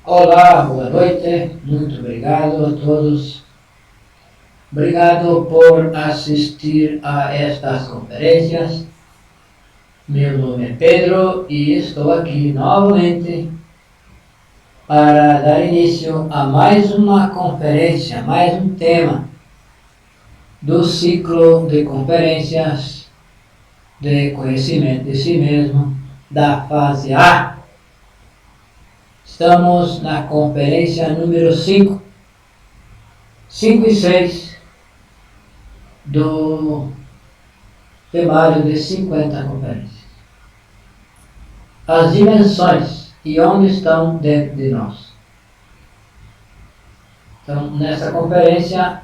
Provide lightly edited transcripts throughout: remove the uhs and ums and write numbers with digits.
Olá, boa noite, muito obrigado a todos. Obrigado por assistir a estas conferências. Meu nome é Pedro e estou aqui novamente para dar início a mais uma conferência, mais um tema do ciclo de conferências de conhecimento de si mesmo da fase A. Estamos na conferência número 5 e 6 do temário de 50 conferências. As dimensões e onde estão dentro de nós. Então, nessa conferência,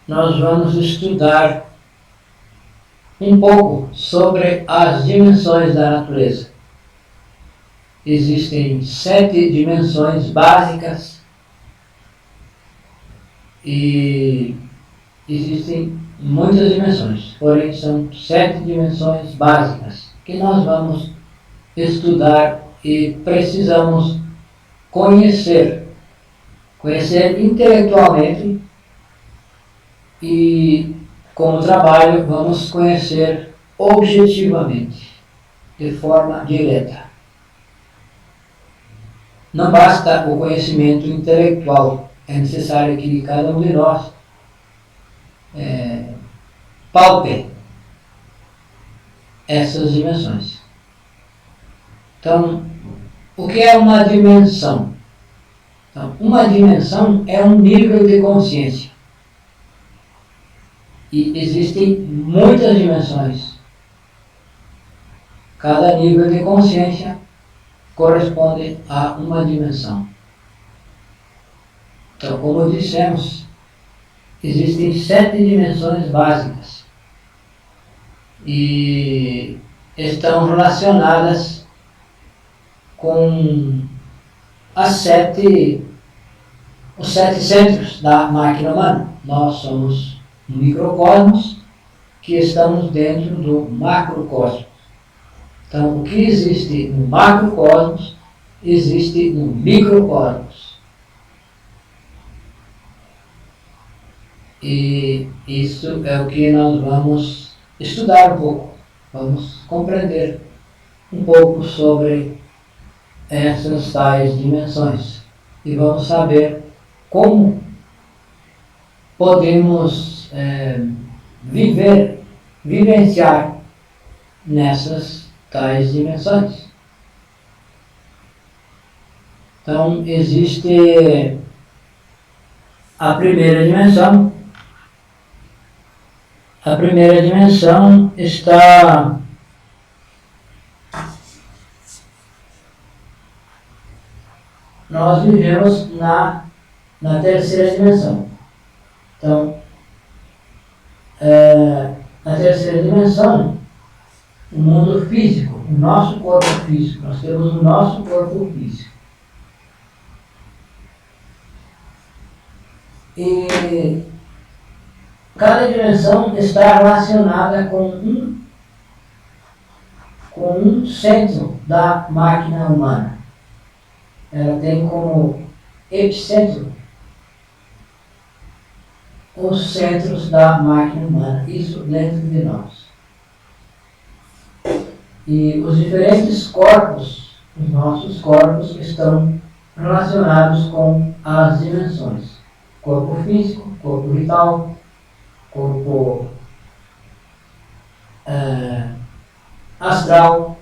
nós vamos estudar um pouco sobre as dimensões da natureza. Existem 7 dimensões básicas e existem muitas dimensões, porém são 7 dimensões básicas que nós vamos estudar e precisamos conhecer intelectualmente, e com o trabalho vamos conhecer objetivamente, de forma direta. Não basta o conhecimento intelectual, é necessário que cada um de nós palpe essas dimensões. Então, o que é uma dimensão? Então, uma dimensão é um nível de consciência. E existem muitas dimensões. Cada nível de consciência corresponde a uma dimensão. Então, como dissemos, existem 7 dimensões básicas e estão relacionadas com os 7 centros da máquina humana. Nós somos um microcosmos que estamos dentro do macrocosmos. Então, o que existe no macrocosmos, existe no microcosmos. E isso é o que nós vamos estudar um pouco. Vamos compreender um pouco sobre essas tais dimensões. E vamos saber como podemos vivenciar nessas tais dimensões. Então, existe a primeira dimensão. A primeira dimensão está nós vivemos na terceira dimensão. Então, na terceira dimensão, o mundo físico, o nosso corpo físico. Nós temos o nosso corpo físico. E cada dimensão está relacionada com um centro da máquina humana. Ela tem como epicentro os centros da máquina humana, isso dentro de nós. E os diferentes corpos, os nossos corpos, estão relacionados com as dimensões. Corpo físico, corpo vital, corpo astral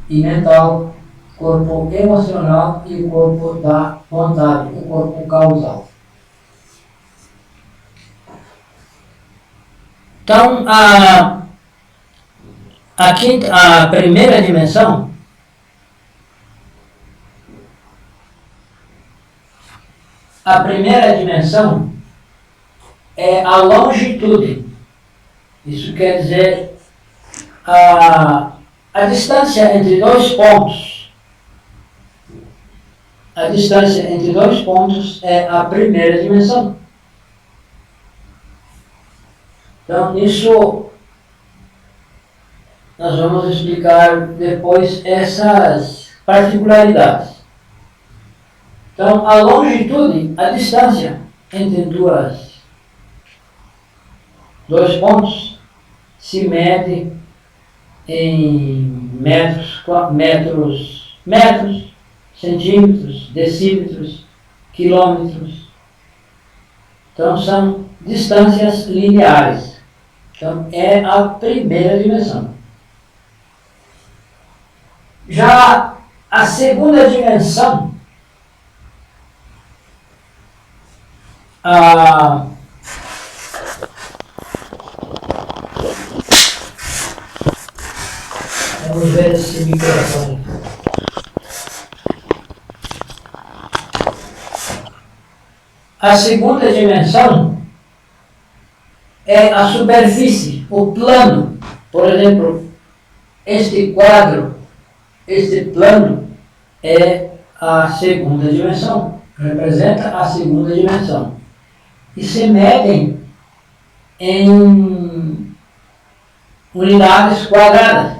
e mental, corpo emocional e o corpo da vontade, o corpo causal. Então, a primeira dimensão é a longitude. Isso quer dizer a distância entre dois pontos. A distância entre dois pontos é a primeira dimensão. Então, isso nós vamos explicar depois essas particularidades. Então, a longitude, a distância entre dois pontos, se mede em metros, centímetros, decímetros, quilômetros. Então, são distâncias lineares. Então, é a primeira dimensão. Já a segunda dimensão, vamos ver esse microfone. A segunda dimensão é a superfície, o plano. Por exemplo, este quadro, este plano é a segunda dimensão, representa a segunda dimensão. E se medem em unidades quadradas.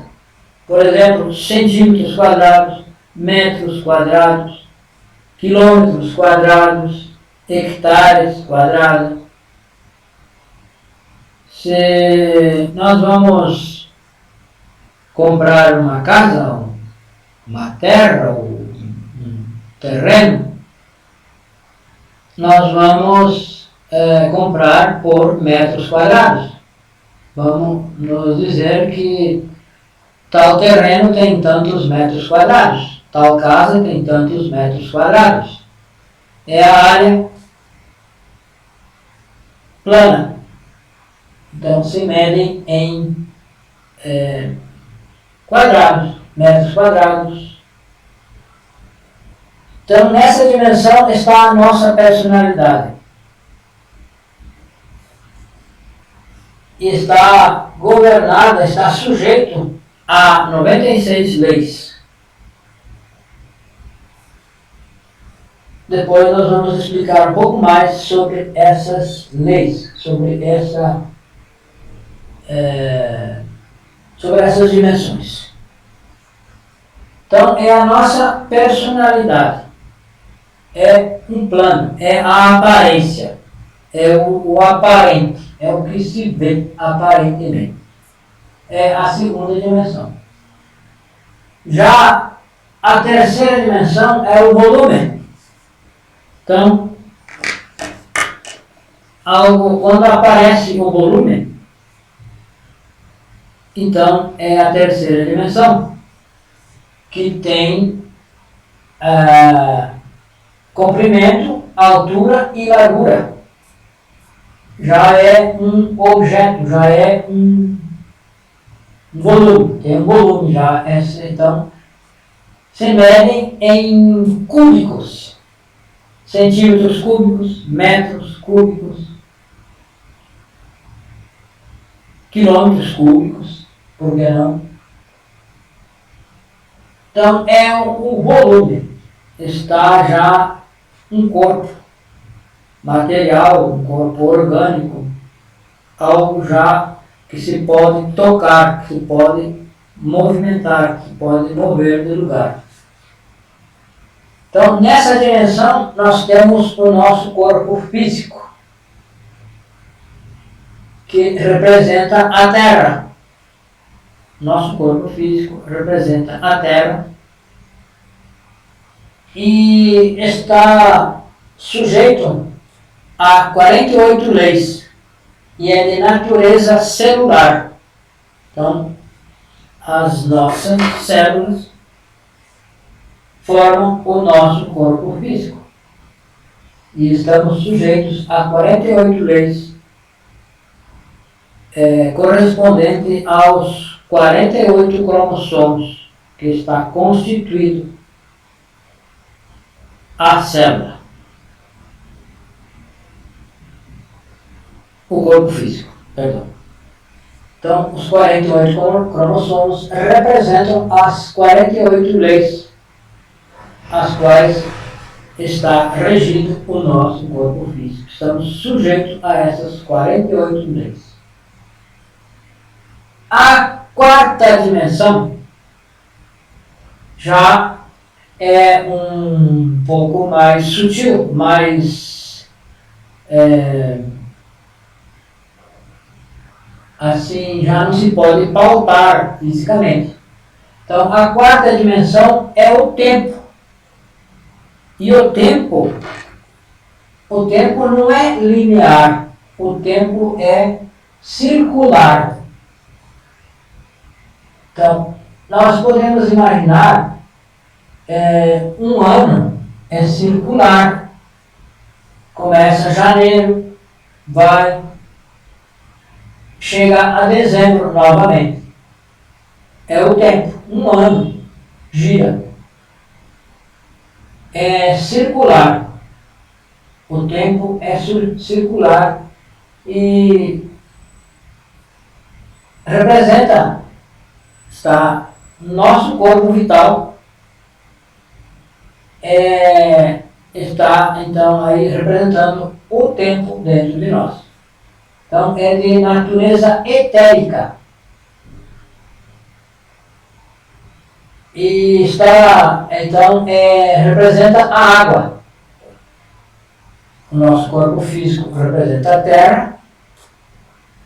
Por exemplo, centímetros quadrados, metros quadrados, quilômetros quadrados, hectares quadrados. Se nós vamos comprar uma casa, uma terra, um terreno, nós vamos comprar por metros quadrados. Vamos nos dizer que tal terreno tem tantos metros quadrados, tal casa tem tantos metros quadrados. É a área plana. Então se medem em quadrados, metros quadrados. Então nessa dimensão está a nossa personalidade. Está governada, está sujeito a 96 leis. Depois nós vamos explicar um pouco mais sobre essas leis, sobre essas dimensões. Então, é a nossa personalidade, é um plano, é a aparência, é o aparente, é o que se vê aparentemente. É a segunda dimensão. Já a terceira dimensão é o volume. Então, quando aparece o volume, então é a terceira dimensão, que tem comprimento, altura e largura. Já é um objeto, já é um volume, tem um volume já. Então, se medem em cúbicos, centímetros cúbicos, metros cúbicos, quilômetros cúbicos, por que não? Então, é o volume. Está já um corpo material, um corpo orgânico, algo já que se pode tocar, que se pode movimentar, que se pode mover de lugar. Então, nessa dimensão, nós temos o nosso corpo físico, que representa a Terra. Nosso corpo físico representa a Terra e está sujeito a 48 leis e é de natureza celular. Então, as nossas células formam o nosso corpo físico e estamos sujeitos a 48 leis correspondente aos 48 cromossomos que está constituído a célula, o corpo físico, perdão. Então, os 48 cromossomos representam as 48 leis as quais está regido o nosso corpo físico. Estamos sujeitos a essas 48 leis. A quarta dimensão já é um pouco mais sutil, mais assim, já não se pode pautar fisicamente. Então, a quarta dimensão é o tempo. E o tempo não é linear, o tempo é circular. Então, nós podemos imaginar um ano é circular. Começa janeiro, chega a dezembro novamente. É o tempo, um ano, gira. É circular. O tempo é circular e está nosso corpo vital, está então aí representando o tempo dentro de nós. Então é de natureza etérica. E então representa a água. O nosso corpo físico representa a terra.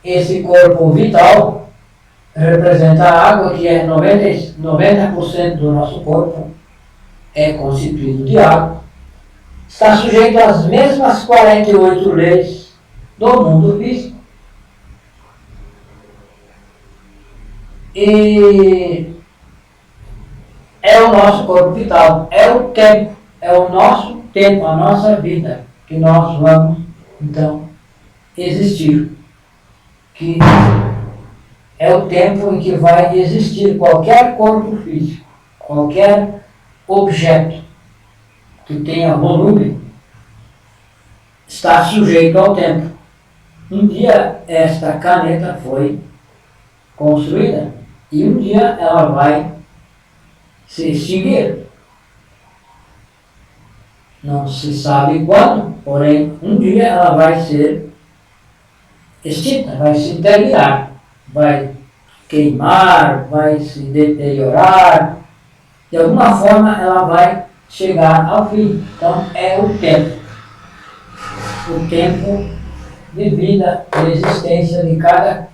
Esse corpo vital representa a água, que é 90% do nosso corpo é constituído de água. Está sujeito às mesmas 48 leis do mundo físico. E é o nosso corpo vital, é o tempo, é o nosso tempo, a nossa vida, que nós vamos, então, existir. Que é o tempo em que vai existir qualquer corpo físico, qualquer objeto que tenha volume, está sujeito ao tempo. Um dia esta caneta foi construída e um dia ela vai se extinguir. Não se sabe quando, porém um dia ela vai ser extinta, vai se interligar, vai queimar, vai se deteriorar, de alguma forma ela vai chegar ao fim. Então é o tempo de vida, de existência de cada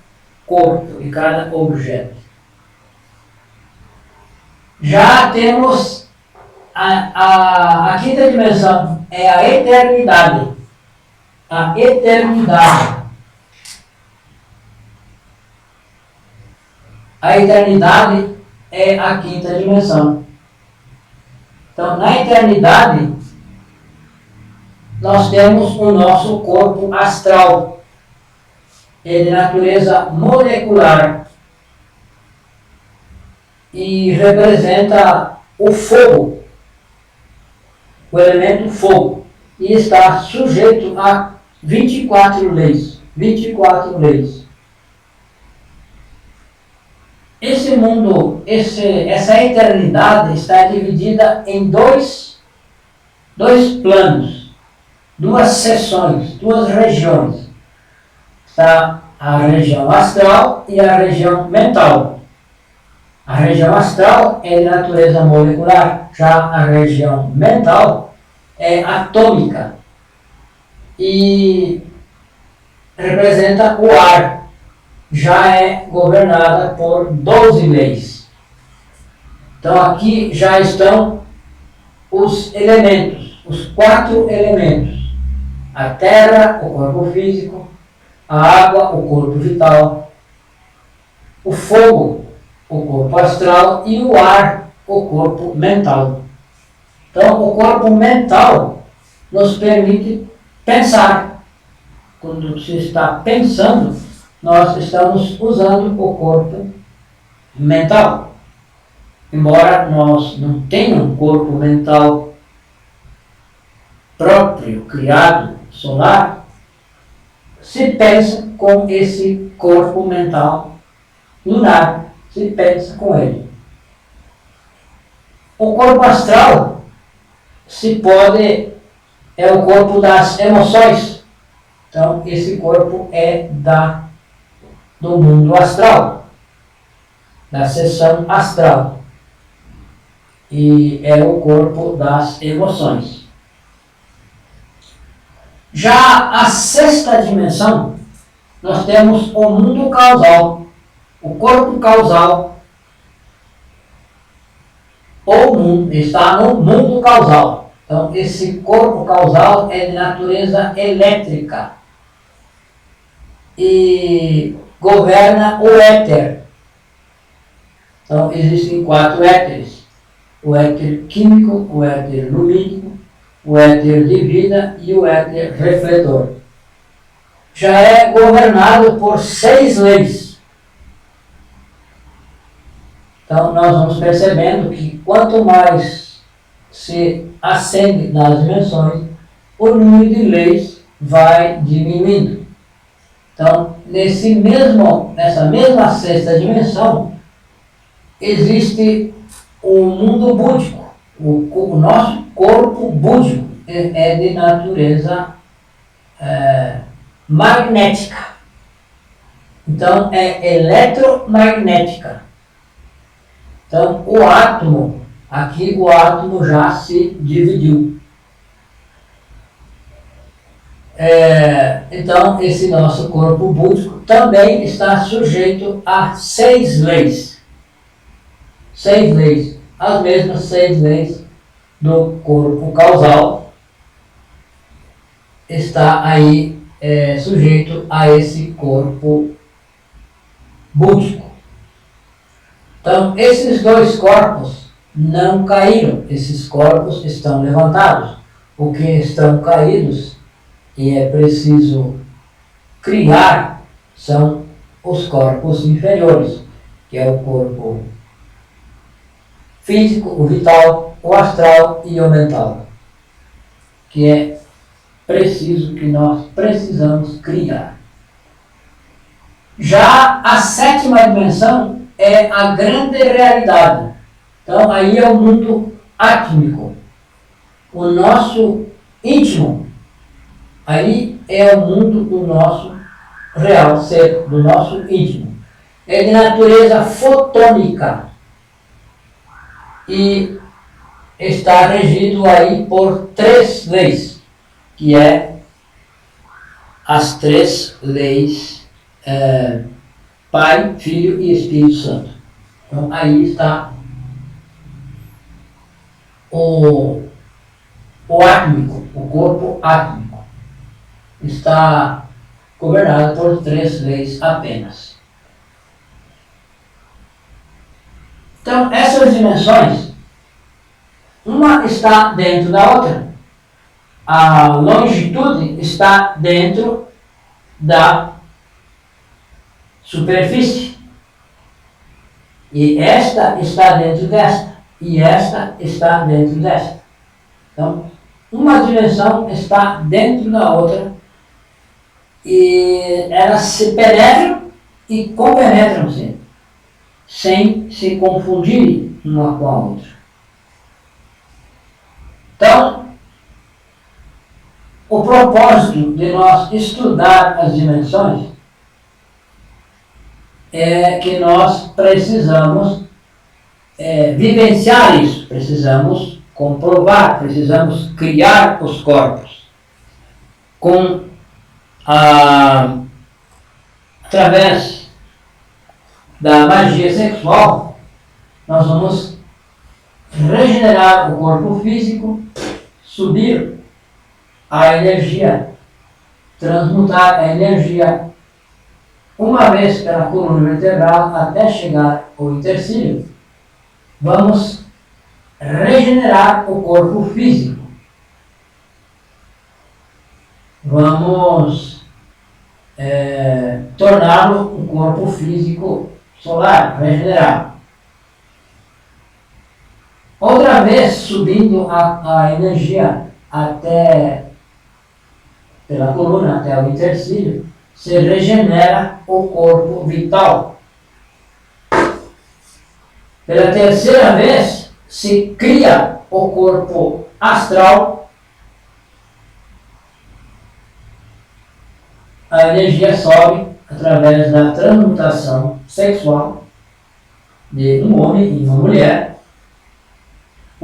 corpo, de cada objeto. Já temos a quinta dimensão, é a eternidade. A eternidade. A eternidade é a quinta dimensão. Então, na eternidade, nós temos o nosso corpo astral. É de natureza molecular e representa o fogo, o elemento fogo, e está sujeito a 24 leis. 24 leis. Esse mundo, essa eternidade está dividida em dois planos, duas seções, duas regiões. Está a região astral e a região mental. A região astral é de natureza molecular, já a região mental é atômica e representa o ar. Já é governada por 12 leis. Então aqui já estão os elementos, os 4 elementos. A terra, o corpo físico, a água, o corpo vital, o fogo, o corpo astral, e o ar, o corpo mental. Então o corpo mental nos permite pensar. Quando se está pensando, nós estamos usando o corpo mental. Embora nós não tenhamos um corpo mental próprio, criado, solar, se pensa com esse corpo mental lunar, se pensa com ele. O corpo astral é o corpo das emoções. Então, esse corpo é do mundo astral, da seção astral. e é o corpo das emoções. Já a sexta dimensão, nós temos o mundo causal, o corpo causal. O mundo está no mundo causal. Então, esse corpo causal é de natureza elétrica e governa o éter. Então, existem 4 éteres: o éter químico, o éter lumínico, o éter de vida e o éter refletor. Já é governado por 6 leis. Então, nós vamos percebendo que quanto mais se ascende nas dimensões, o número de leis vai diminuindo. Então, nessa mesma sexta dimensão, existe o mundo búdico. O nosso corpo búdico é de natureza magnética. Então, é eletromagnética. Então, o átomo, aqui o átomo já se dividiu. Então, esse nosso corpo búdico também está sujeito a 6 leis. 6 leis. As mesmas 6 leis do corpo causal está aí sujeito a esse corpo búdico. Então, esses 2 corpos não caíram, esses corpos estão levantados. O que estão caídos e é preciso criar são os corpos inferiores, que é o corpo físico, o vital, o astral e o mental, que é preciso que nós precisamos criar. Já a 7ª dimensão é a grande realidade. Então, aí é o mundo átmico, o nosso íntimo. Aí é o mundo do nosso real ser, do nosso íntimo. É de natureza fotônica e está regido aí por 3 leis, que é as 3 leis Pai, Filho e Espírito Santo. Então, aí está o átmico, o corpo átmico. Está governado por 3 leis apenas. Então, essas dimensões, uma está dentro da outra. A longitude está dentro da superfície. E esta está dentro desta. E esta está dentro desta. Então, uma dimensão está dentro da outra e elas se penetram e compenetram-se, sem se confundirem uma com a outra. Então, o propósito de nós estudar as dimensões é que nós precisamos vivenciar isso, precisamos comprovar, precisamos criar os corpos através da magia sexual. Nós vamos regenerar o corpo físico, subir a energia, transmutar a energia uma vez pela coluna vertebral até chegar ao intercílio. Vamos regenerar o corpo físico. Vamos torná-lo um corpo físico solar, regenerado. Outra vez, subindo a energia até pela coluna até o intercílio, se regenera o corpo vital. Pela terceira vez, se cria o corpo astral. A energia sobe através da transmutação sexual de um homem e uma mulher.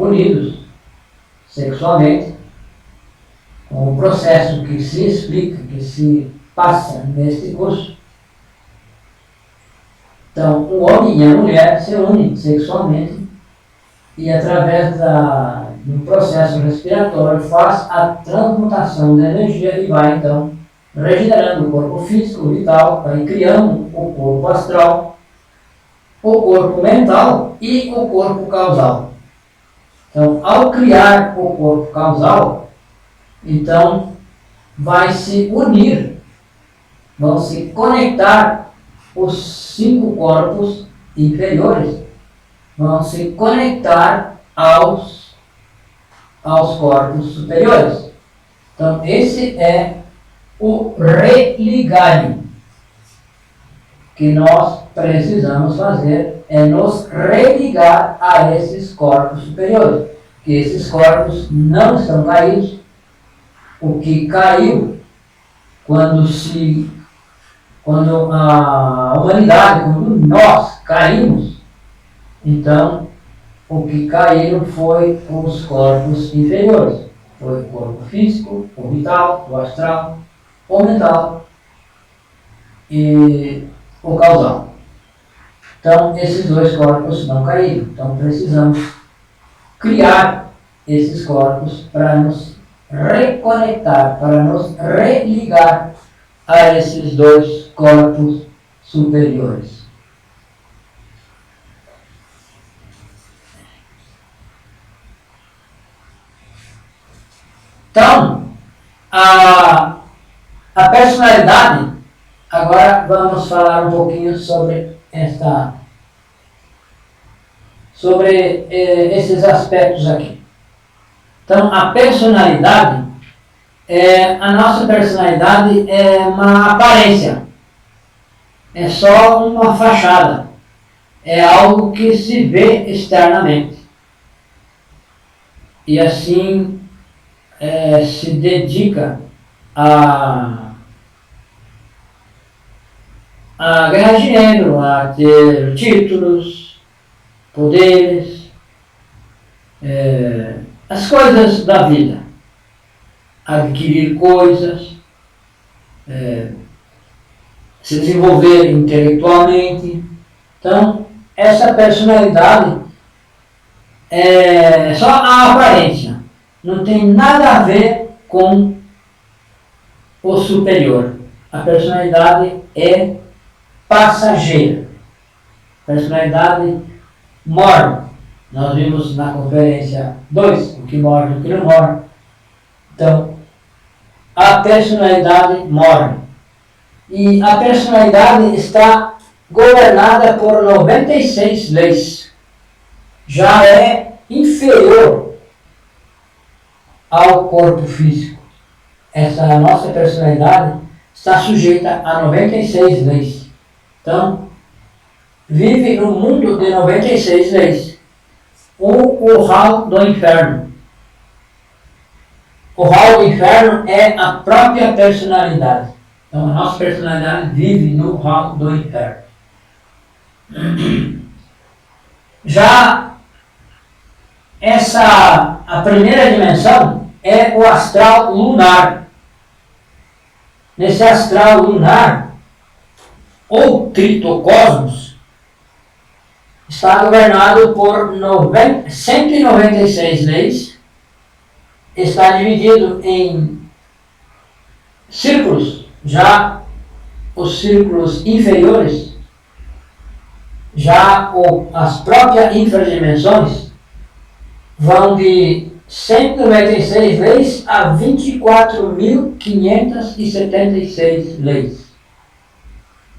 unidos sexualmente, com o processo que se explica, que se passa neste curso. Então, o homem e a mulher se unem sexualmente e, através do processo respiratório, faz a transmutação da energia e vai, então, regenerando o corpo físico, vital, vai criando o corpo astral, o corpo mental e o corpo causal. Então, ao criar o corpo causal, então, vai se unir, vão se conectar os 5 corpos inferiores, vão se conectar aos corpos superiores. Então, esse é o religar que nós precisamos fazer, é nos religar a esses corpos superiores, que esses corpos não estão caídos. O que caiu quando a humanidade, quando nós caímos, então o que caíram foi os corpos inferiores. Foi o corpo físico, o vital, o astral, o mental e o causal. Então, esses 2 corpos não caíram. Então, precisamos criar esses corpos para nos reconectar, para nos religar a esses 2 corpos superiores. Então, a personalidade, agora vamos falar um pouquinho sobre esses aspectos aqui. Então, a personalidade, a nossa personalidade é uma aparência, é só uma fachada, é algo que se vê externamente. E assim se dedica a ganhar dinheiro, a ter títulos, poderes, as coisas da vida, adquirir coisas, se desenvolver intelectualmente. Então, essa personalidade é só a aparência, não tem nada a ver com o superior. A personalidade é passageira. Personalidade morre. Nós vimos na conferência 2 o que morre e o que não morre. Então, a personalidade morre. E a personalidade está governada por 96 leis. Já é inferior ao corpo físico. Essa nossa personalidade está sujeita a 96 leis. Então, vive no mundo de 96 leis. O hall do inferno. O hall do inferno é a própria personalidade. Então, a nossa personalidade vive no hall do inferno. Já a primeira dimensão é o astral lunar. Nesse astral lunar, ou tritocosmos, está governado por 196 leis, está dividido em círculos, já os círculos inferiores, já as próprias infradimensões, vão de 196 leis a 24.576 leis.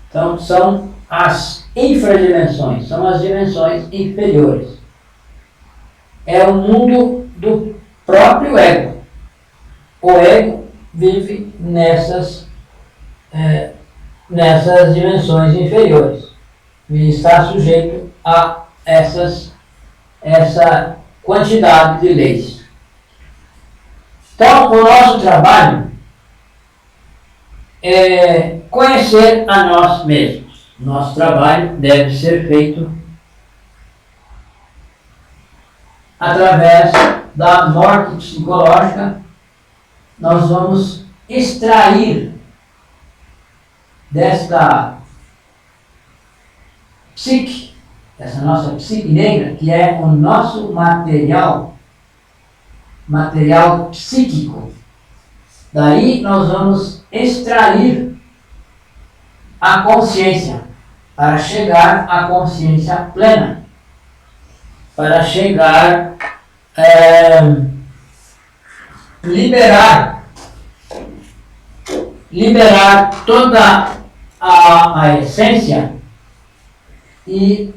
Então, são as infradimensões, são as dimensões inferiores. É o mundo do próprio ego. O ego vive nessas dimensões inferiores e está sujeito a essa quantidade de leis. Então, o nosso trabalho é conhecer a nós mesmos. Nosso trabalho deve ser feito através da morte psicológica, nós vamos extrair desta psique, essa nossa psique negra, que é o nosso material psíquico. Daí nós vamos extrair a consciência para chegar à consciência plena, para chegar liberar toda a essência e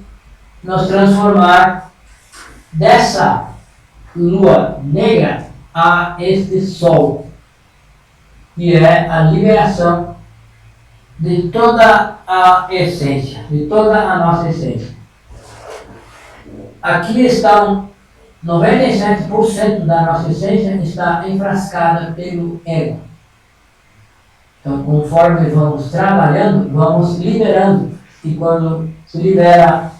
nos transformar dessa lua negra a este sol, que é a liberação de toda a essência, de toda a nossa essência. Aqui estão 97% da nossa essência está enfrascada pelo ego. Então, conforme vamos trabalhando, vamos liberando. E quando se libera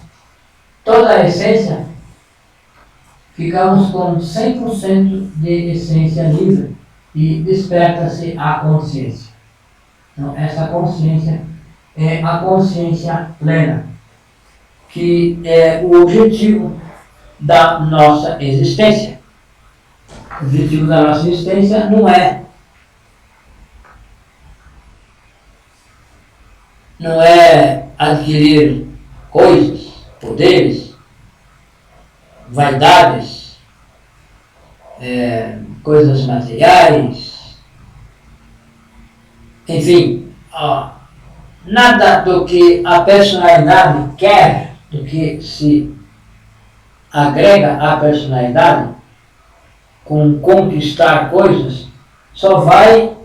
toda a essência, ficamos com 100% de essência livre e desperta-se a consciência. Então, essa consciência é a consciência plena, que é o objetivo da nossa existência. O objetivo da nossa existência não é adquirir coisas, poderes, vaidades, coisas materiais, enfim, nada do que a personalidade quer, do que se agrega à personalidade com conquistar coisas, só vai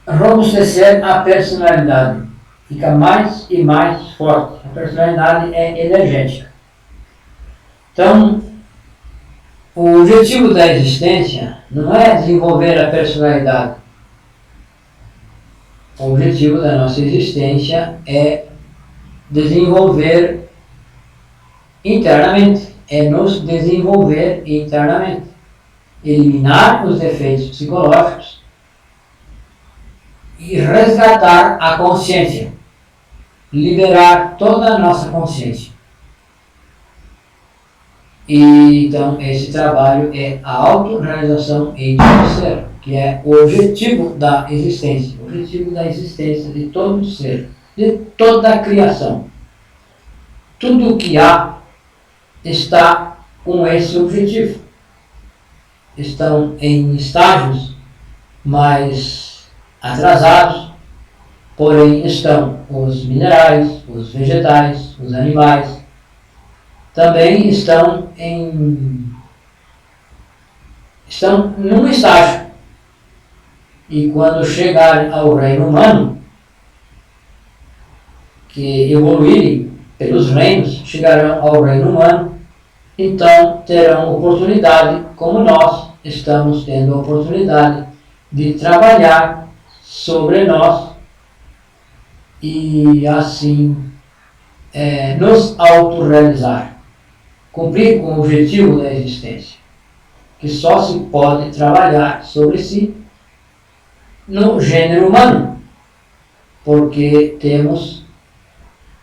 robustecer a personalidade. Fica mais e mais forte. A personalidade é energética. Então, o objetivo da existência não é desenvolver a personalidade. O objetivo da nossa existência é desenvolver internamente, é nos desenvolver internamente, eliminar os defeitos psicológicos e resgatar a consciência, liberar toda a nossa consciência. E então esse trabalho é a autorrealização em ser, que é o objetivo da existência, o objetivo da existência de todo ser, de toda a criação. Tudo o que há está com esse objetivo. Estão em estágios mais atrasados, porém estão os minerais, os vegetais, os animais, também estão num estágio. E quando chegar ao reino humano, que evoluírem pelos reinos, chegarão ao reino humano, então terão oportunidade, como nós estamos tendo a oportunidade de trabalhar sobre nós e assim nos autorrealizar, cumprir com o objetivo da existência, que só se pode trabalhar sobre si no gênero humano, porque temos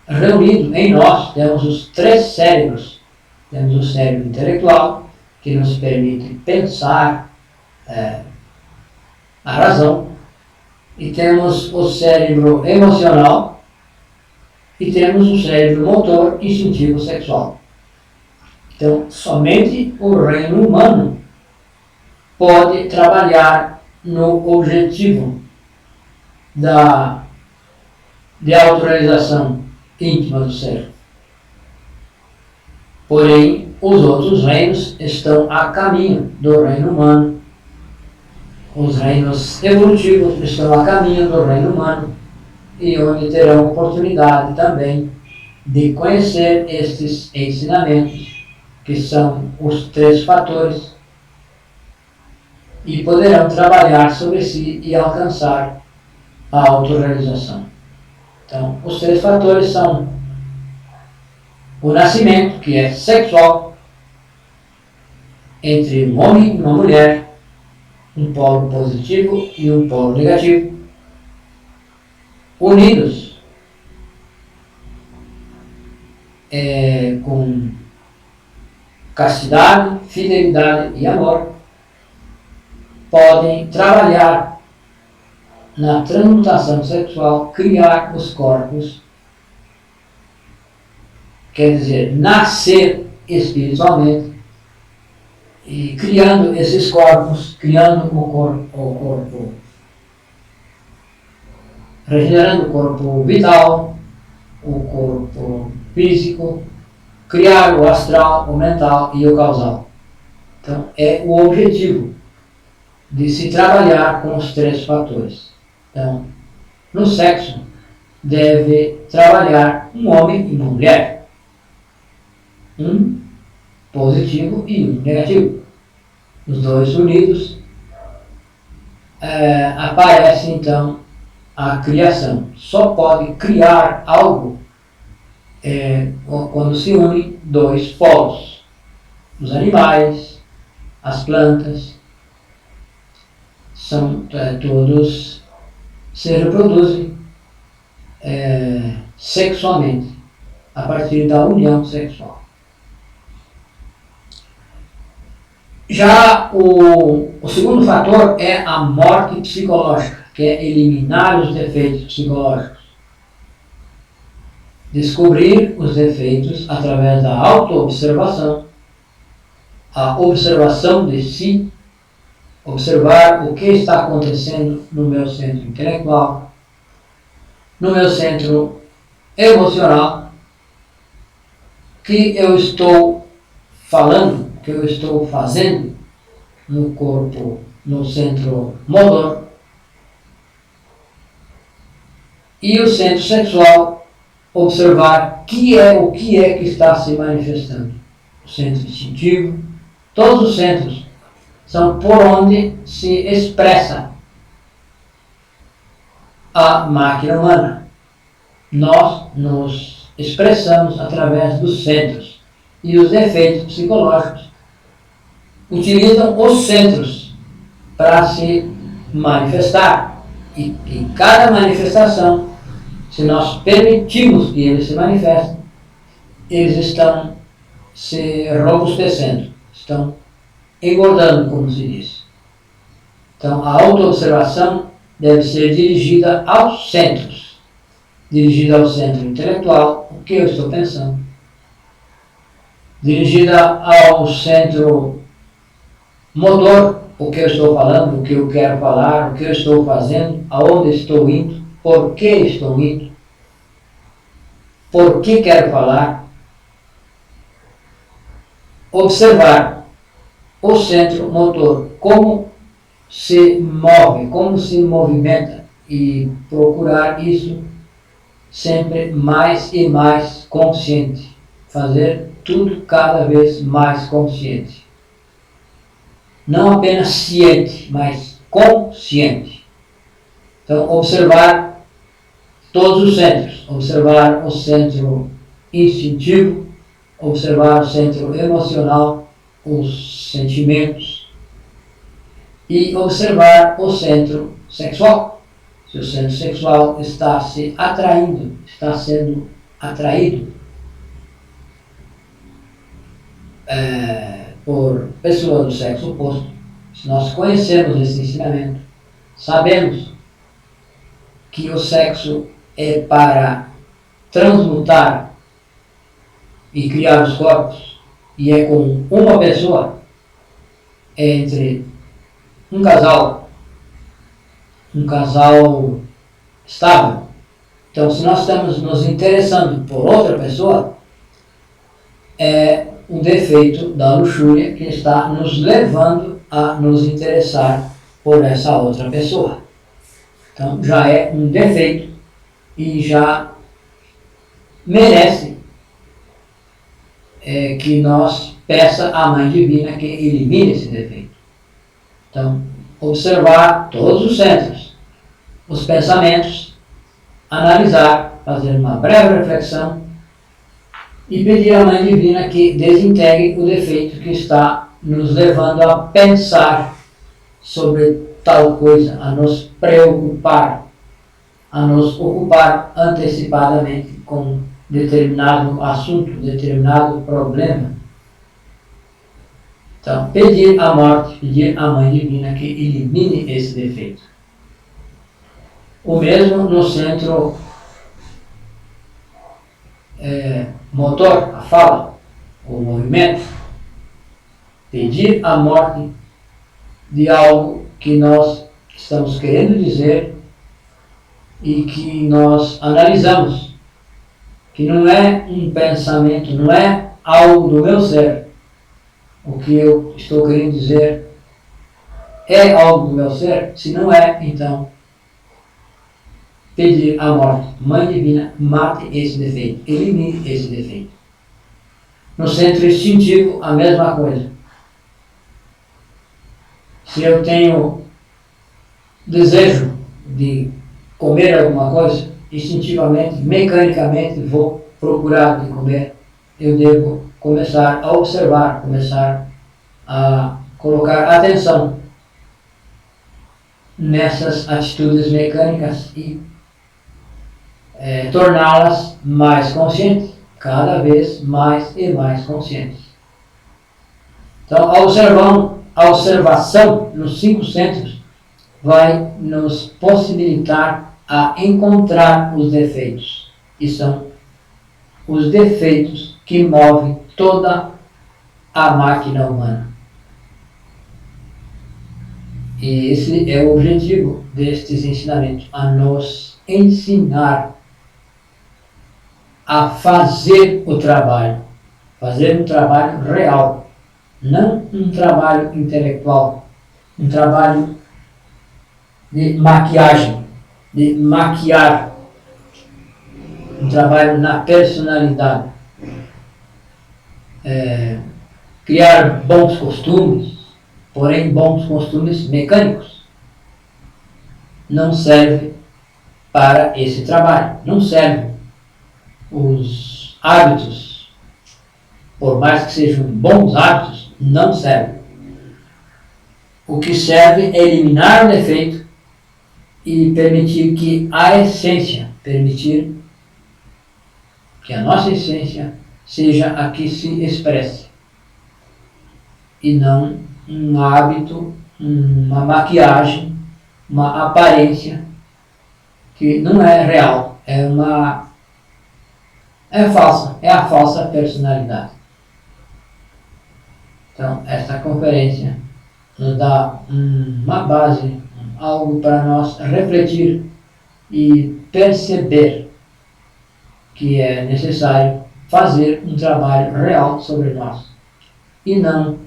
reunido em nós, temos os 3 cérebros. Temos o cérebro intelectual, que nos permite pensar a razão, e temos o cérebro emocional, e temos o cérebro motor, instintivo, sexual. Então, somente o reino humano pode trabalhar no objetivo de autorrealização íntima do ser. Porém, os outros reinos estão a caminho do reino humano. Os reinos evolutivos estão a caminho do reino humano, e onde terão oportunidade também de conhecer estes ensinamentos, que são os 3 fatores, e poderão trabalhar sobre si e alcançar a autorrealização. Então, os 3 fatores são o nascimento, que é sexual, entre um homem e uma mulher, um polo positivo e um polo negativo, unidos com castidade, fidelidade e amor, podem trabalhar na transmutação sexual, criar os corpos, quer dizer, nascer espiritualmente, e criando esses corpos, criando o corpo, regenerando o corpo vital, o corpo físico, criar o astral, o mental e o causal. Então, é o objetivo de se trabalhar com os três fatores. Então, no sexo, deve trabalhar um homem e uma mulher. Um positivo e um negativo. Os dois unidos, aparece então a criação. Só pode criar algo quando se unem dois polos. Os animais, as plantas, todos se reproduzem sexualmente, a partir da união sexual. Já o segundo fator é a morte psicológica, que é eliminar os defeitos psicológicos. Descobrir os defeitos através da autoobservação, a observação de si, observar o que está acontecendo no meu centro intelectual, no meu centro emocional, que eu estou falando, que eu estou fazendo no corpo, no centro motor, e o centro sexual, observar o que é que está se manifestando. O centro instintivo, todos os centros são por onde se expressa a máquina humana. Nós nos expressamos através dos centros, e os defeitos psicológicos utilizam os centros para se manifestar. E cada manifestação, se nós permitimos que eles se manifestem, eles estão se robustecendo, estão engordando, como se diz. Então, a autoobservação deve ser dirigida aos centros, dirigida ao centro intelectual, o que eu estou pensando, dirigida ao centro motor, o que eu estou falando, o que eu quero falar, o que eu estou fazendo, aonde estou indo, por que estou indo, por que quero falar. Observar o centro motor, como se move, como se movimenta, e procurar isso sempre mais e mais consciente, fazer tudo cada vez mais consciente. Não apenas ciente, mas consciente. Então, observar todos os centros, observar o centro instintivo, observar o centro emocional, os sentimentos, e observar o centro sexual. Se o centro sexual está se atraindo, está sendo atraído por pessoas do sexo oposto, se nós conhecemos esse ensinamento, sabemos que o sexo é para transmutar e criar os corpos, e é com uma pessoa, é entre um casal estável. Então, se nós estamos nos interessando por outra pessoa, é um defeito da luxúria que está nos levando a nos interessar por essa outra pessoa. Então, já é um defeito e já merece que nós peça à Mãe Divina que elimine esse defeito. Então, observar todos os centros, os pensamentos, analisar, fazer uma breve reflexão e pedir à Mãe Divina que desintegre o defeito que está nos levando a pensar sobre tal coisa, a nos preocupar, a nos ocupar antecipadamente com determinado assunto, determinado problema. Então, pedir à morte, pedir à Mãe Divina que elimine esse defeito. O mesmo no centro motor, a fala, o movimento. Pedir a morte de algo que nós estamos querendo dizer e que nós analisamos, que não é um pensamento, não é algo do meu ser. O que eu estou querendo dizer é algo do meu ser? Se não é, então pedir a morte. Mãe Divina, mate esse defeito, elimine esse defeito. No centro instintivo, a mesma coisa. Se eu tenho desejo de comer alguma coisa, instintivamente, mecanicamente, vou procurar de comer. Eu devo começar a observar, começar a colocar atenção nessas atitudes mecânicas e torná-las mais conscientes, cada vez mais e mais conscientes. Então, a observação nos 5 centros vai nos possibilitar a encontrar os defeitos. E são os defeitos que movem toda a máquina humana. E esse é o objetivo destes ensinamentos, a nos ensinar a fazer o trabalho. Fazer um trabalho real, não um trabalho intelectual, um trabalho de maquiagem, de maquiar, um trabalho na personalidade. Criar bons costumes, porém bons costumes mecânicos. Não serve para esse trabalho, não serve. Os hábitos, por mais que sejam bons hábitos, não servem. O que serve é eliminar o defeito e permitir que a essência, permitir que a nossa essência seja a que se expresse e não um hábito, uma maquiagem, uma aparência que não é real, é falsa, é a falsa personalidade. Então, esta conferência nos dá uma base, algo para nós refletir e perceber que é necessário fazer um trabalho real sobre nós e não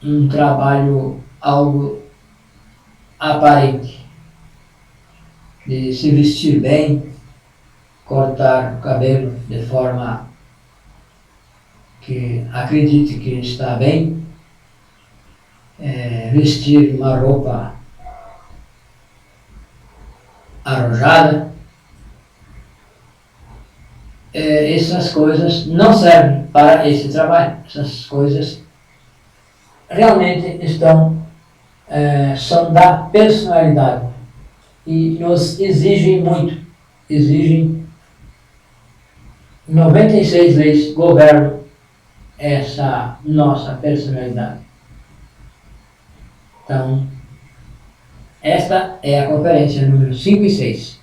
um trabalho algo aparente, de se vestir bem, cortar o cabelo de forma que acredite que está bem, vestir uma roupa arrojada. Essas coisas não servem para esse trabalho. Essas coisas realmente são da personalidade e nos exigem muito. Exigem 96 leis governam essa nossa personalidade. Então, esta é a conferência número 5 e 6.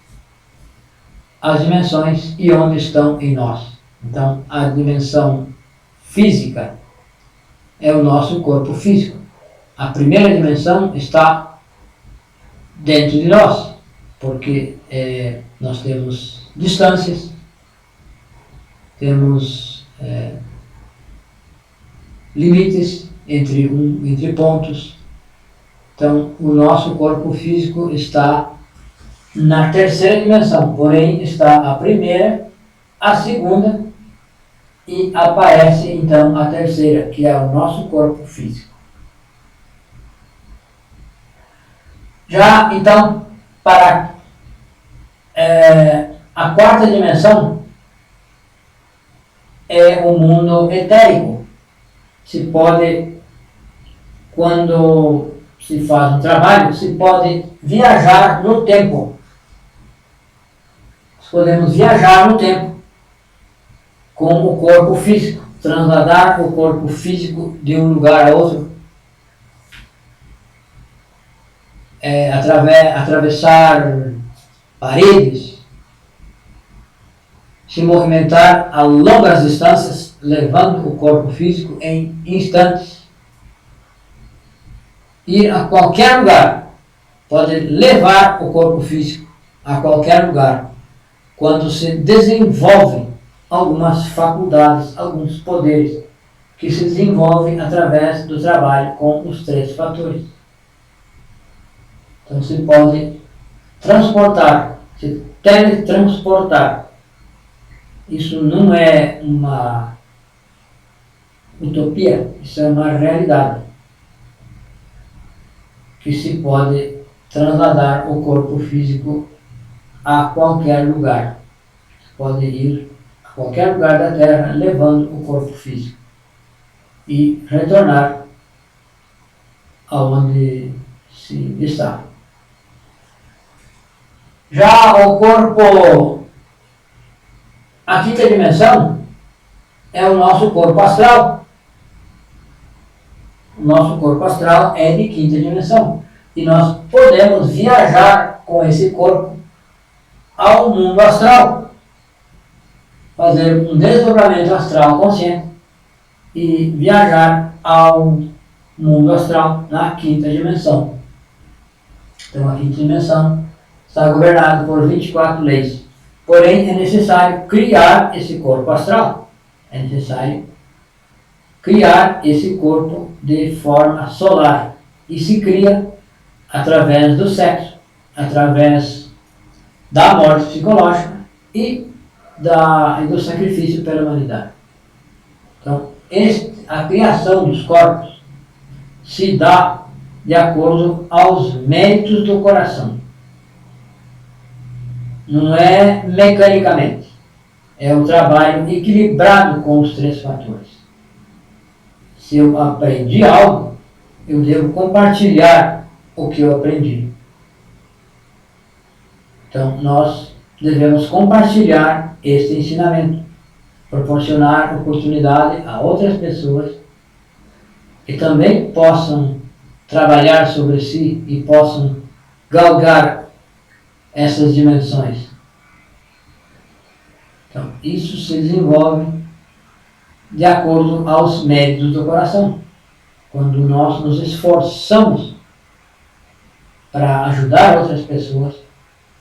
As dimensões e onde estão em nós. Então, a dimensão física é o nosso corpo físico. A primeira dimensão está dentro de nós, porque nós temos distâncias, temos limites entre pontos. Então, o nosso corpo físico está na terceira dimensão, porém está a primeira, a segunda e aparece então a terceira, que é o nosso corpo físico. Já então, para a quarta dimensão é o mundo etérico, se pode, quando se faz um trabalho, se pode viajar no tempo. Nós podemos viajar no tempo com o corpo físico, trasladar o corpo físico de um lugar a outro, atravessar paredes, se movimentar a longas distâncias, levando o corpo físico em instantes, ir a qualquer lugar, pode levar o corpo físico a qualquer lugar, quando se desenvolvem algumas faculdades, alguns poderes que se desenvolvem através do trabalho com os 3 fatores. Então se pode transportar, se teletransportar. Isso não é uma utopia, isso é uma realidade. Que se pode trasladar o corpo físico a qualquer lugar. Se pode ir a qualquer lugar da Terra levando o corpo físico e retornar aonde se está. Já o corpo, a quinta dimensão, é o nosso corpo astral. O nosso corpo astral é de quinta dimensão. E nós podemos viajar com esse corpo ao mundo astral. Fazer um desdobramento astral consciente e viajar ao mundo astral na quinta dimensão. Então a quinta dimensão está governada por 24 leis. Porém, é necessário criar esse corpo astral. É necessário criar esse corpo de forma solar. E se cria através do sexo, através da morte psicológica e do sacrifício pela humanidade. Então, a criação dos corpos se dá de acordo aos méritos do coração. Não é mecanicamente. É um trabalho equilibrado com os 3 fatores. Se eu aprendi algo, eu devo compartilhar o que eu aprendi. Então, nós devemos compartilhar este ensinamento, proporcionar oportunidade a outras pessoas que também possam trabalhar sobre si e possam galgar essas dimensões. Então, isso se desenvolve de acordo aos méritos do coração. Quando nós nos esforçamos para ajudar outras pessoas,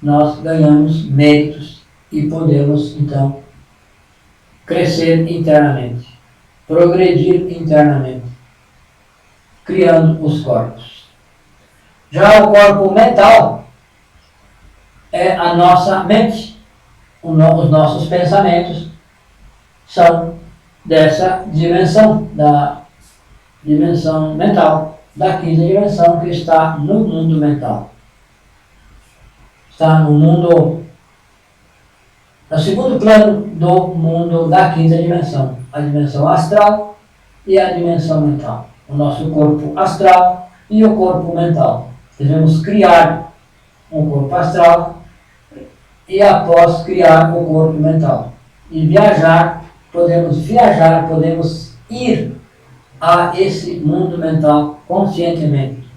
nós ganhamos méritos e podemos, então, crescer internamente, progredir internamente, criando os corpos. Já o corpo mental é a nossa mente. Os nossos pensamentos são dessa dimensão, da dimensão mental, da quinta dimensão que está no mundo mental. Está no mundo, no segundo plano do mundo da quinta dimensão, a dimensão astral e a dimensão mental. O nosso corpo astral e o corpo mental. Devemos criar um corpo astral e após criar o corpo mental. E podemos ir a esse mundo mental conscientemente.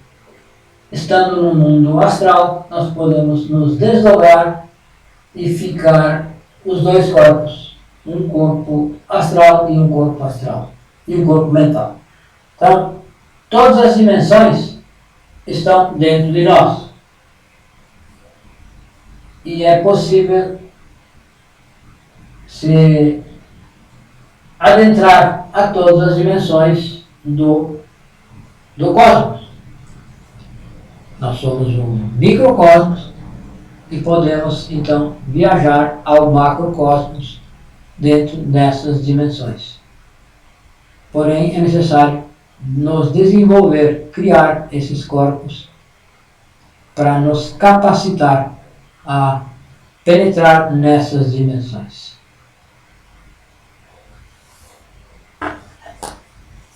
Estando no mundo astral, nós podemos nos desdobrar e ficar os 2 corpos, um corpo astral e um corpo astral, e um corpo mental. Então, todas as dimensões estão dentro de nós. E é possível se adentrar a todas as dimensões do cosmos. Nós somos um microcosmos e podemos, então, viajar ao macrocosmos dentro dessas dimensões. Porém, é necessário nos desenvolver, criar esses corpos para nos capacitar a penetrar nessas dimensões.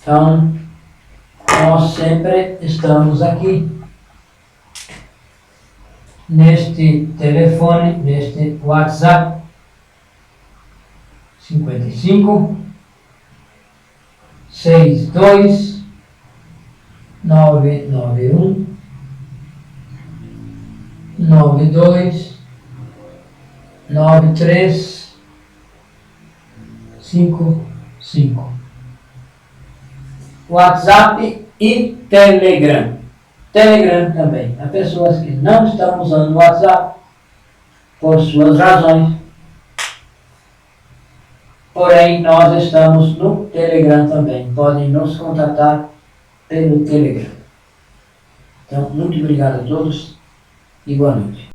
Então, nós sempre estamos aqui, neste telefone, neste WhatsApp, 55 62 991 92 93 55. WhatsApp e Telegram. Telegram também. Há pessoas que não estão usando o WhatsApp por suas razões. Porém, nós estamos no Telegram também. Podem nos contatar pelo Telegram. Então, muito obrigado a todos e boa noite.